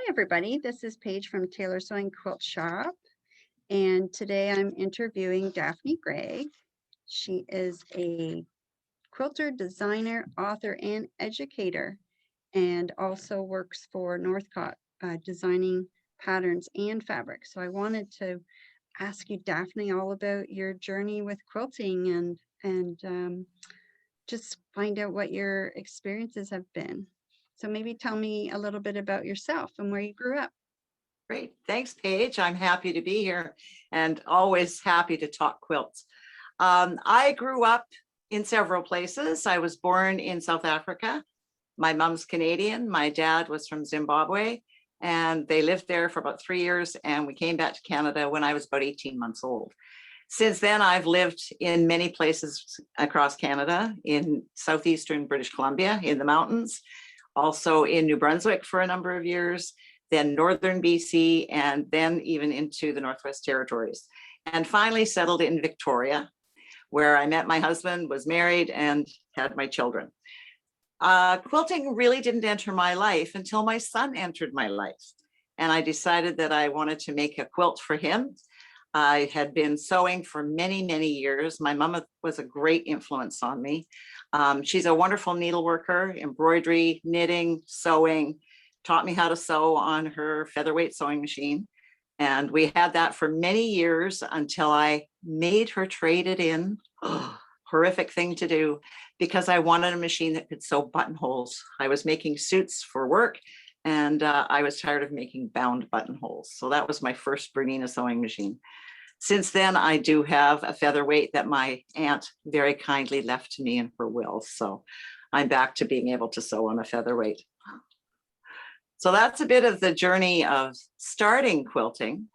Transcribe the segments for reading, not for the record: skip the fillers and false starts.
everybody. This is Paige from Taylor Sewing Quilt Shop, and today I'm interviewing Daphne Greig. She is a quilter, designer, author, and educator, and also works for Northcott, designing patterns and fabric. So I wanted to ask you, Daphne, all about your journey with quilting and just find out what your experiences have been. So maybe tell me a little bit about yourself and where you grew up. Great. Thanks, Paige. I'm happy to be here and always happy to talk quilts. I grew up in several places. I was born in South Africa. My mom's Canadian. My dad was from Zimbabwe, and they lived there for about 3 years. And we came back to Canada when I was about 18 months old. Since then, I've lived in many places across Canada, in southeastern British Columbia, in the mountains, also in New Brunswick for a number of years, then northern BC, and then even into the Northwest Territories. And finally settled in Victoria, where I met my husband, was married, and had my children. Quilting really didn't enter my life until my son entered my life. And I decided that I wanted to make a quilt for him. I had been sewing for many, many years. My mom was a great influence on me. She's a wonderful needleworker, embroidery, knitting, sewing, taught me how to sew on her featherweight sewing machine. And we had that for many years until I made her trade it in. Horrific thing to do, because I wanted a machine that could sew buttonholes. I was making suits for work, and I was tired of making bound buttonholes. So that was my first Bernina sewing machine. Since then, I do have a featherweight that my aunt very kindly left to me in her will. So I'm back to being able to sew on a featherweight. So that's a bit of the journey of starting quilting.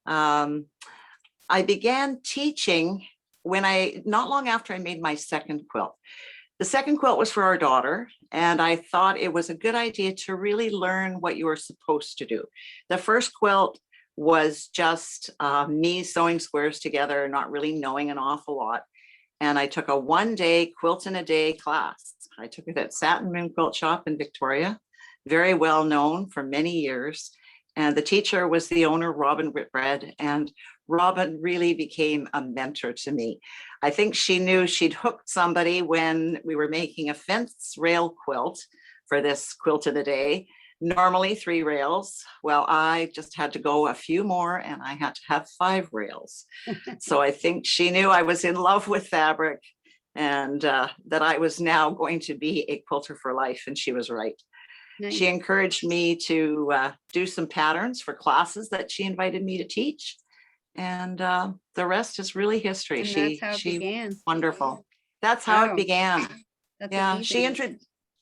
I began teaching not long after I made my second quilt. The second quilt was for our daughter, and I thought it was a good idea to really learn what you were supposed to do. The first quilt was just me sewing squares together, not really knowing an awful lot. And I took a 1-day quilt in a day class. I took it at Satin Moon Quilt Shop in Victoria, very well known for many years. And the teacher was the owner, Robin Whitbread, and Robin really became a mentor to me. I think she knew she'd hooked somebody when we were making a fence rail quilt for this quilt in a day. Normally 3 rails. Well, I just had to go a few more, and I had to have 5 rails. So I think she knew I was in love with fabric, and that I was now going to be a quilter for life, and she was right. Nice. She encouraged me to do some patterns for classes that she invited me to teach. And the rest is really history. And that's how it began. Wonderful. That's how it began. That's yeah, amazing.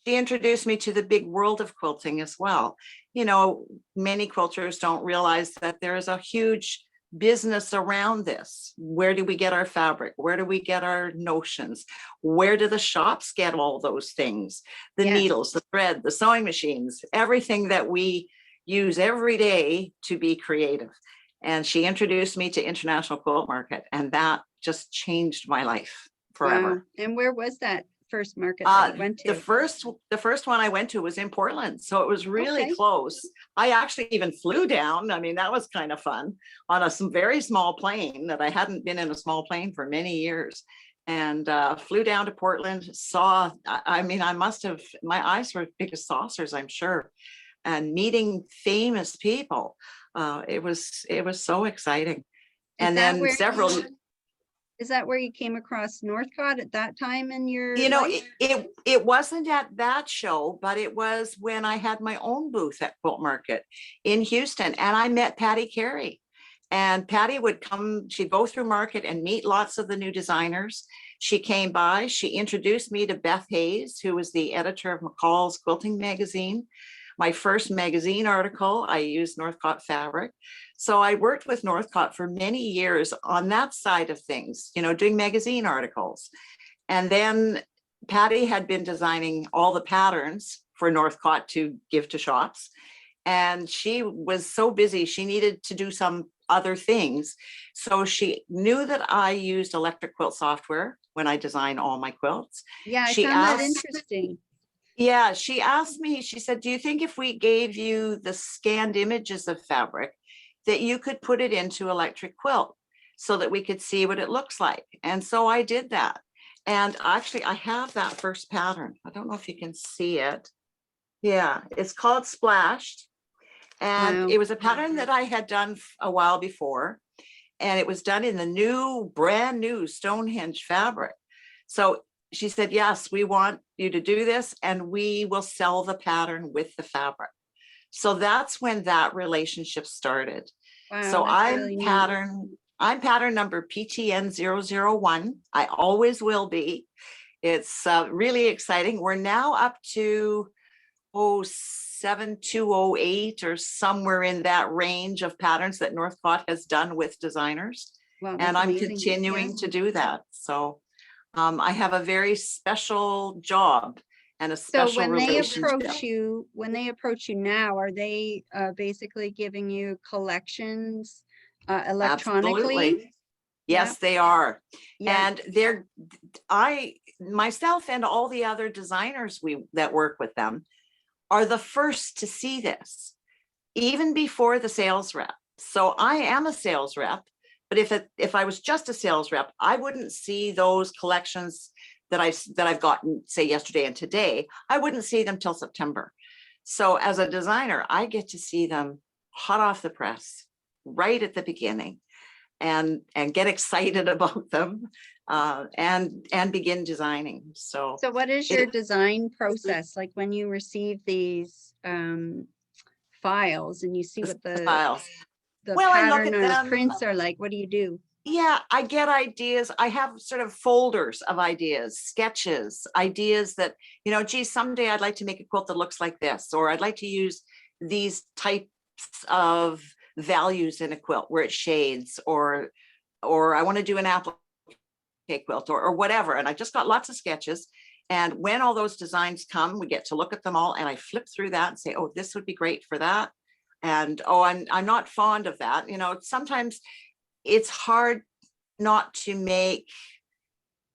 She introduced me to the big world of quilting as well. You know, many quilters don't realize that there is a huge business around this. Where do we get our fabric? Where do we get our notions? Where do the shops get all those things? The needles, the thread, the sewing machines, everything that we use every day to be creative. And she introduced me to International Quilt Market, and that just changed my life forever. Wow. And where was that first market that you went to? The first one I went to was in Portland, so it was really close. I actually even flew down. I mean, that was kind of fun, on a very small plane that I hadn't been in a small plane for many years, and flew down to Portland. I mean, my eyes were as big as saucers, I'm sure, and meeting famous people. It was so exciting. And then several. Is that where you came across Northcott at that time in your life? It wasn't at that show, but it was when I had my own booth at Quilt Market in Houston, and I met Patty Carey. And Patty would come, she'd go through market and meet lots of the new designers. She came by, she introduced me to Beth Hayes, who was the editor of McCall's Quilting magazine. My first magazine article, I used Northcott fabric. So I worked with Northcott for many years on that side of things, you know, doing magazine articles. And then Patty had been designing all the patterns for Northcott to give to shops. And she was so busy, she needed to do some other things. So she knew that I used electric quilt software when I design all my quilts. Yeah, I found that interesting. Yeah, she asked me, she said, do you think if we gave you the scanned images of fabric that you could put it into electric quilt so that we could see what it looks like? And so I did that. And actually I have that first pattern. I don't know if you can see it. Yeah, it's called Splashed. And Wow. it was a pattern that I had done a while before. And it was done in the new, brand new Stonehenge fabric. So she said, yes, we want you to do this and we will sell the pattern with the fabric. So that's when that relationship started. Wow, So that's really neat. I'm pattern number PTN001. I always will be. It's really exciting. We're now up to 7208 or somewhere in that range of patterns that Northcott has done with designers. Wow, And that's I'm amazing. Yeah. continuing to do that. So I have a very special job and a So special when they relationship. approach you now, are they basically giving you collections electronically? Absolutely. Yeah, Yes, they are. yeah. And myself and all the other designers that work with them are the first to see this, even before the sales rep. So I am a sales rep, but if I was just a sales rep, I wouldn't see those collections that I've gotten, say, yesterday and today. I wouldn't see them till September. So as a designer, I get to see them hot off the press, right at the beginning, and get excited about them, and begin designing. So So what is your it design process like when you receive these files and you see what styles. the Well, I look pattern at or them. prints are like? What do you do? Yeah, I get ideas. I have sort of folders of ideas, sketches, ideas that, geez, someday I'd like to make a quilt that looks like this, or I'd like to use these types of values in a quilt where it shades, or I want to do an applique quilt, or whatever. And I just got lots of sketches. And when all those designs come, we get to look at them all, and I flip through that and say, oh, this would be great for that. And oh, I'm not fond of that. Sometimes it's hard not to make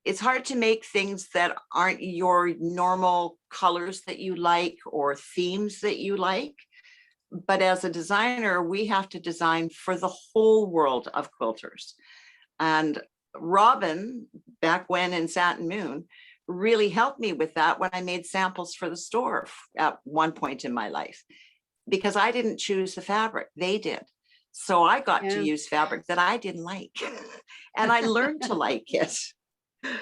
it's hard to make things that aren't your normal colors that you like or themes that you like. But as a designer, we have to design for the whole world of quilters. And Robin, back when in Satin Moon, really helped me with that when I made samples for the store at one point in my life, because I didn't choose the fabric, they did. So I got to Yeah. use fabric that I didn't like, and I learned to like it.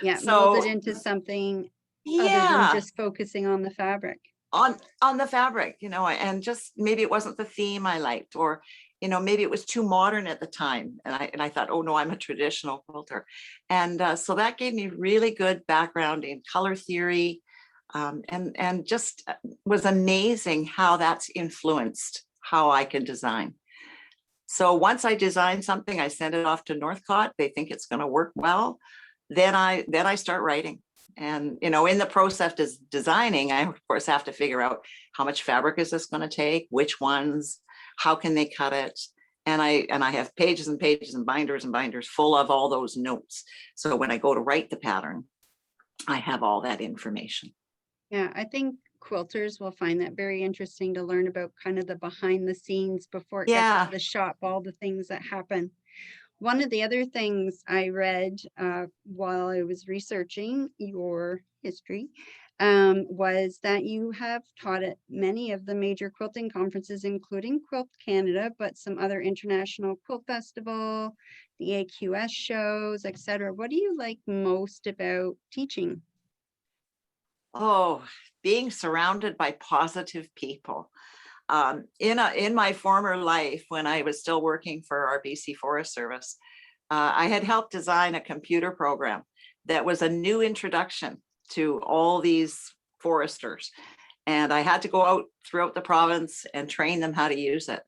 Yeah, mold So it into something other than yeah, just focusing on the fabric. on the fabric, and just maybe it wasn't the theme I liked, or maybe it was too modern at the time, and I thought, oh no, I'm a traditional quilter. And so that gave me really good background in color theory, and just was amazing how that's influenced how I can design. So once I design something, I send it off to Northcott. They think it's going to work well. Then I start writing. And, in the process of designing, I of course have to figure out how much fabric is this going to take, which ones, how can they cut it? And I have pages and pages and binders full of all those notes. So when I go to write the pattern, I have all that information. Yeah, I think quilters will find that very interesting to learn about kind of the behind the scenes before it gets Yeah. to the shop, all the things that happen. One of the other things I read while I was researching your history was that you have taught at many of the major quilting conferences, including Quilt Canada, but some other international quilt festival, the AQS shows, etc. What do you like most about teaching? Oh, being surrounded by positive people. In my former life, when I was still working for our BC Forest Service, I had helped design a computer program that was a new introduction to all these foresters. And I had to go out throughout the province and train them how to use it.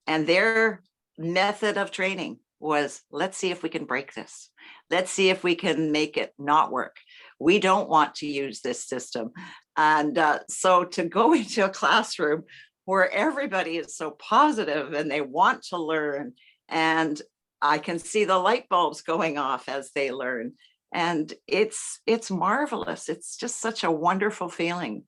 And their method of training was, let's see if we can break this. Let's see if we can make it not work. We don't want to use this system. And so to go into a classroom where everybody is so positive and they want to learn, and I can see the light bulbs going off as they learn, and it's marvelous. It's just such a wonderful feeling.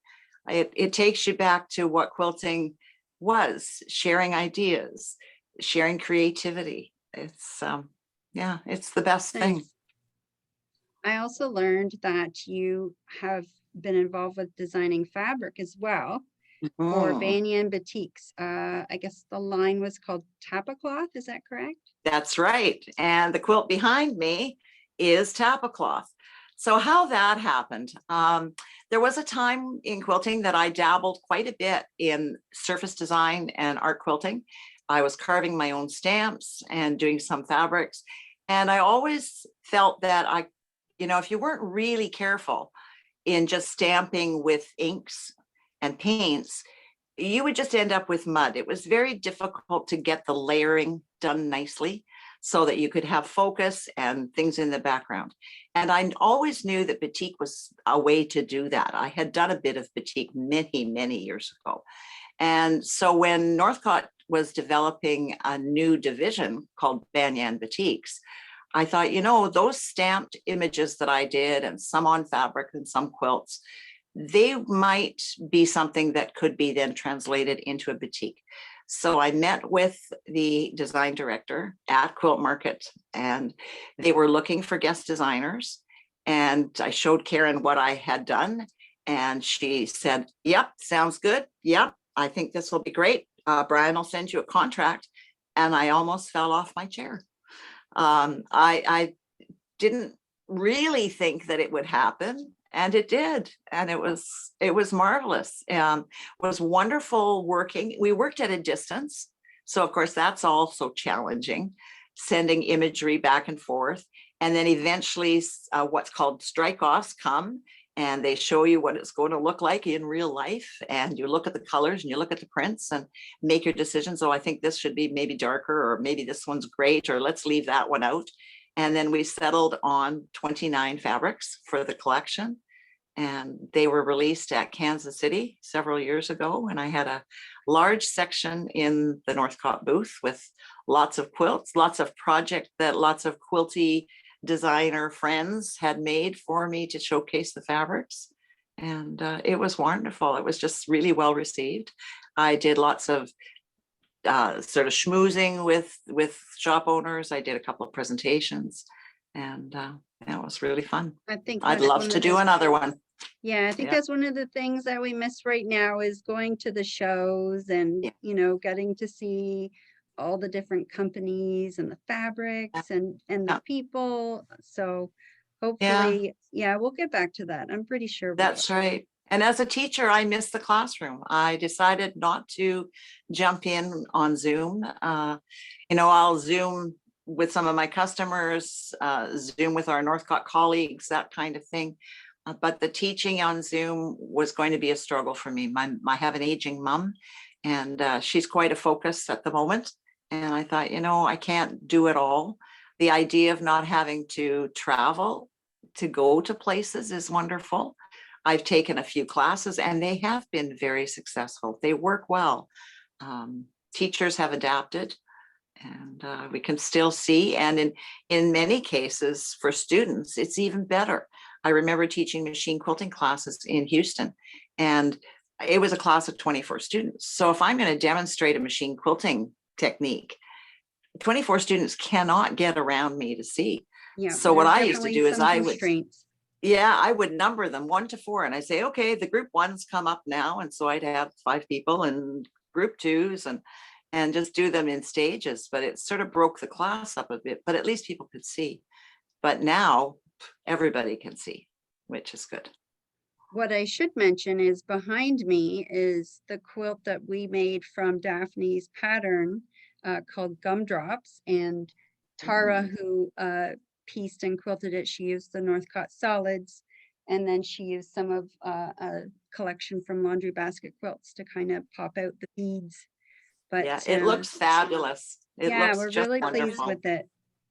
It takes you back to what quilting was, sharing ideas, sharing creativity. It's yeah, it's the best thing. Thanks. I also learned that you have been involved with designing fabric as well for Mm, Banyan Batiks. I guess the line was called Tapacloth, is that correct? that's right. And the quilt behind me is tapa cloth. So how that happened, there was a time in quilting that I dabbled quite a bit in surface design and art quilting. I was carving my own stamps and doing some fabrics. And I always felt that if you weren't really careful in just stamping with inks and paints, you would just end up with mud. It was very difficult to get the layering done nicely so that you could have focus and things in the background. And I always knew that batik was a way to do that. I had done a bit of batik many, many years ago. And so when Northcott was developing a new division called Banyan Batiks, I thought, those stamped images that I did and some on fabric and some quilts, they might be something that could be then translated into a batik. So I met with the design director at Quilt Market, and they were looking for guest designers. And I showed Karen what I had done, and she said, "Yep, sounds good. Yep, I think this will be great. Brian will send you a contract." And I almost fell off my chair. I didn't really think that it would happen, and it did, and it was marvelous. It was wonderful working. We worked at a distance, so of course that's also challenging, sending imagery back and forth. And then eventually what's called strike-offs come, and they show you what it's going to look like in real life, and you look at the colors and you look at the prints and make your decisions. Oh, I think this should be maybe darker, or maybe this one's great, or let's leave that one out. And then we settled on 29 fabrics for the collection, and they were released at Kansas City several years ago. And I had a large section in the Northcott booth with lots of quilts, lots of projects that lots of quilty designer friends had made for me to showcase the fabrics. And it was wonderful. It was just really well received. I did lots of sort of schmoozing with shop owners. I did a couple of presentations, and it was really fun. I think I'd that's love one to of do the- another one. Yeah, I think Yeah. that's one of the things that we miss right now is going to the shows and, Yeah. getting to see all the different companies and the fabrics and the Yeah. people. So Yeah, hopefully, yeah, we'll get back to that. I'm pretty sure we will. that's right. And as a teacher, I miss the classroom. I decided not to jump in on Zoom. I'll Zoom with some of my customers, Zoom with our Northcott colleagues, that kind of thing. But the teaching on Zoom was going to be a struggle for me. I have an aging mom, and she's quite a focus at the moment. And I thought, I can't do it all. The idea of not having to travel to go to places is wonderful. I've taken a few classes, and they have been very successful. They work well. Teachers have adapted, and we can still see. And in many cases for students, it's even better. I remember teaching machine quilting classes in Houston, and it was a class of 24 students. So if I'm going to demonstrate a machine quilting technique, 24 students cannot get around me to see. Yeah. So what there's I used to definitely do is some I would constraints. I would number them 1 to 4, and I say, okay, the group ones come up now. And so I'd have 5 people and group 2s and just do them in stages. But it sort of broke the class up a bit, but at least people could see. But now everybody can see, which is good. What I should mention is behind me is the quilt that we made from Daphne's pattern called Gumdrops. And Tara, who pieced and quilted it, she used the Northcott solids. And then she used some of a collection from Laundry Basket Quilts to kind of pop out the beads. But Yeah, it looks fabulous. It yeah, looks we're just really wonderful. pleased with it.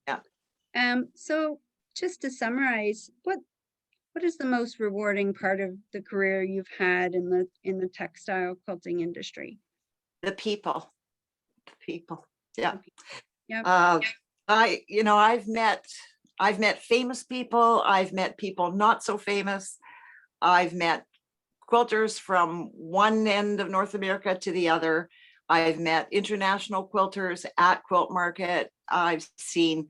Yeah. So just to summarize, what is the most rewarding part of the career you've had in the textile quilting industry? The people. Yeah. Yep. I've met famous people. I've met people not so famous. I've met quilters from one end of North America to the other. I've met international quilters at Quilt Market. I've seen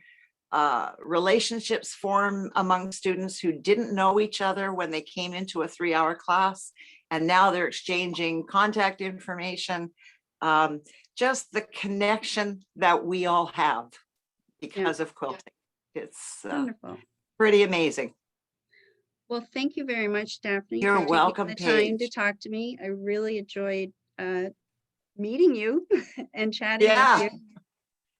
relationships form among students who didn't know each other when they came into a 3-hour class, and now they're exchanging contact information. Just the connection that we all have because of quilting. It's Wonderful. pretty amazing. Well, thank you very much, Daphne. You're for taking welcome, the time to Paige. talk to me. I really enjoyed meeting you and chatting Yeah. with you.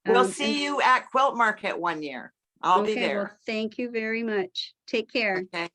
We'll And- see you at Quilt Market one year. I'll be okay, well, there. thank you very much. Take care. Okay.